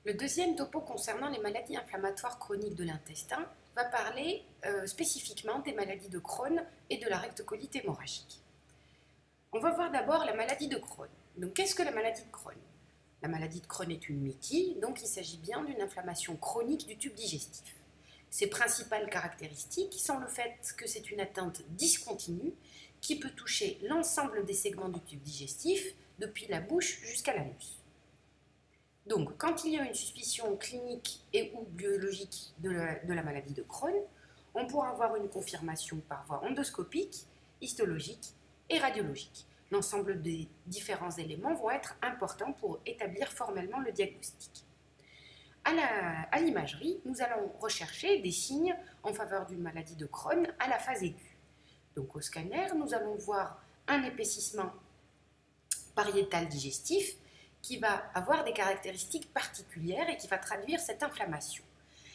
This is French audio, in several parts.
Le deuxième topo concernant les maladies inflammatoires chroniques de l'intestin va parler spécifiquement des maladies de Crohn et de la rectocolite hémorragique. On va voir d'abord la maladie de Crohn. Donc, qu'est-ce que la maladie de Crohn? La maladie de Crohn est une mythie, donc il s'agit bien d'une inflammation chronique du tube digestif. Ses principales caractéristiques sont le fait que c'est une atteinte discontinue qui peut toucher l'ensemble des segments du tube digestif, depuis la bouche jusqu'à l'anus. Donc, quand il y a une suspicion clinique et ou biologique de la maladie de Crohn, on pourra avoir une confirmation par voie endoscopique, histologique et radiologique. L'ensemble des différents éléments vont être importants pour établir formellement le diagnostic. À l'imagerie, nous allons rechercher des signes en faveur d'une maladie de Crohn à la phase aiguë. Donc, au scanner, nous allons voir un épaississement pariétal digestif qui va avoir des caractéristiques particulières et qui va traduire cette inflammation.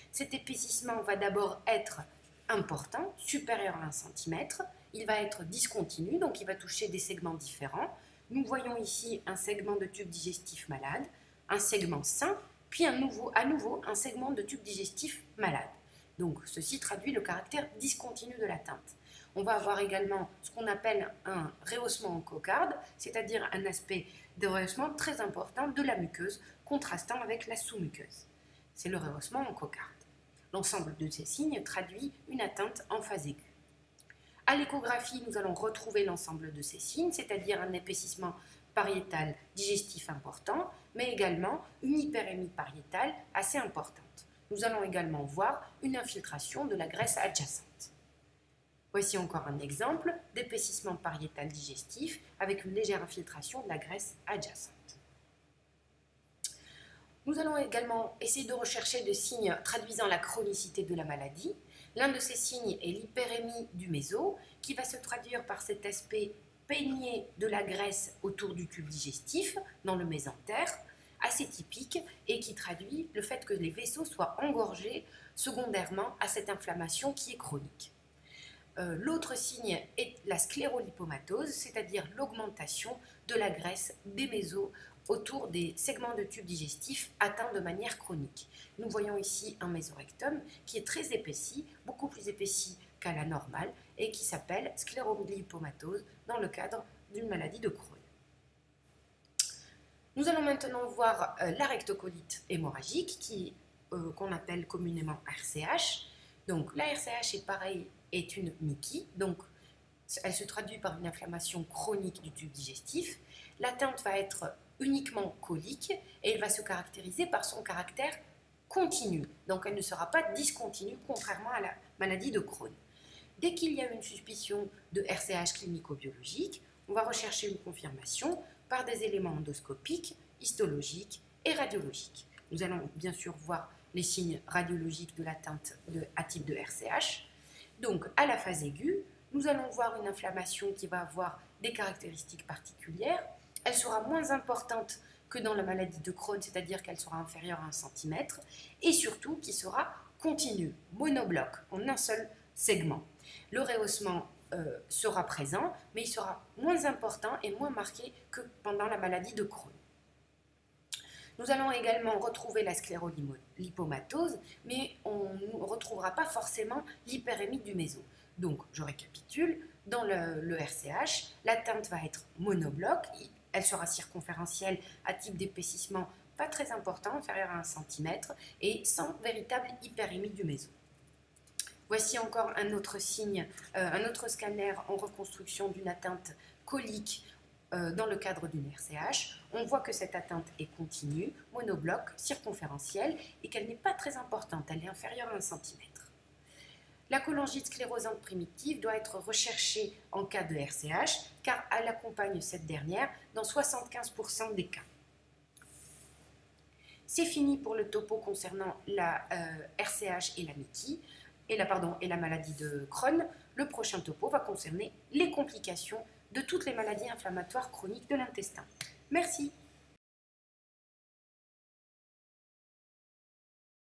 Cet épaississement va d'abord être important, supérieur à 1 cm. Il va être discontinu, donc il va toucher des segments différents. Nous voyons ici un segment de tube digestif malade, un segment sain, puis à nouveau un segment de tube digestif malade. Donc ceci traduit le caractère discontinu de l'atteinte. On va avoir également ce qu'on appelle un rehaussement en cocarde, c'est-à-dire un aspect de rehaussement très important de la muqueuse, contrastant avec la sous-muqueuse. C'est le rehaussement en cocarde. L'ensemble de ces signes traduit une atteinte en phase aiguë. À l'échographie, nous allons retrouver l'ensemble de ces signes, c'est-à-dire un épaississement pariétal digestif important, mais également une hyperémie pariétale assez importante. Nous allons également voir une infiltration de la graisse adjacente. Voici encore un exemple d'épaississement pariétal digestif avec une légère infiltration de la graisse adjacente. Nous allons également essayer de rechercher des signes traduisant la chronicité de la maladie. L'un de ces signes est l'hyperémie du méso, qui va se traduire par cet aspect peigné de la graisse autour du tube digestif, dans le mésentère, assez typique et qui traduit le fait que les vaisseaux soient engorgés secondairement à cette inflammation qui est chronique. L'autre signe est la sclérolipomatose, c'est-à-dire l'augmentation de la graisse des mésos autour des segments de tube digestif atteints de manière chronique. Nous voyons ici un mésorectum qui est très épaissi, beaucoup plus épaissi qu'à la normale, et qui s'appelle sclérolipomatose dans le cadre d'une maladie de Crohn. Nous allons maintenant voir la rectocolite hémorragique, qu'on appelle communément RCH. Donc la RCH est pareil, est une mythie, donc elle se traduit par une inflammation chronique du tube digestif. L'atteinte va être uniquement colique et elle va se caractériser par son caractère continu, donc elle ne sera pas discontinue contrairement à la maladie de Crohn. Dès qu'il y a une suspicion de RCH clinico-biologique, on va rechercher une confirmation par des éléments endoscopiques, histologiques et radiologiques. Nous allons bien sûr voir les signes radiologiques de l'atteinte à type de RCH. Donc, à la phase aiguë, nous allons voir une inflammation qui va avoir des caractéristiques particulières. Elle sera moins importante que dans la maladie de Crohn, c'est-à-dire qu'elle sera inférieure à 1 cm, et surtout qui sera continue, monobloc, en un seul segment. Le rehaussement sera présent, mais il sera moins important et moins marqué que pendant la maladie de Crohn. Nous allons également retrouver la sclérolipomatose, mais on ne retrouvera pas forcément l'hyperémie du méso. Donc, je récapitule, dans le RCH, l'atteinte va être monobloc, elle sera circonférentielle à type d'épaississement pas très important, inférieur à 1 cm, et sans véritable hyperémie du méso. Voici encore un autre signe, un autre scanner en reconstruction d'une atteinte colique dans le cadre d'une RCH. On voit que cette atteinte est continue, monobloc, circonférentielle et qu'elle n'est pas très importante, elle est inférieure à 1 cm. La cholangite sclérosante primitive doit être recherchée en cas de RCH car elle accompagne cette dernière dans 75% des cas. C'est fini pour le topo concernant la RCH et la mythie. Et la maladie de Crohn. Le prochain topo va concerner les complications de toutes les maladies inflammatoires chroniques de l'intestin. Merci.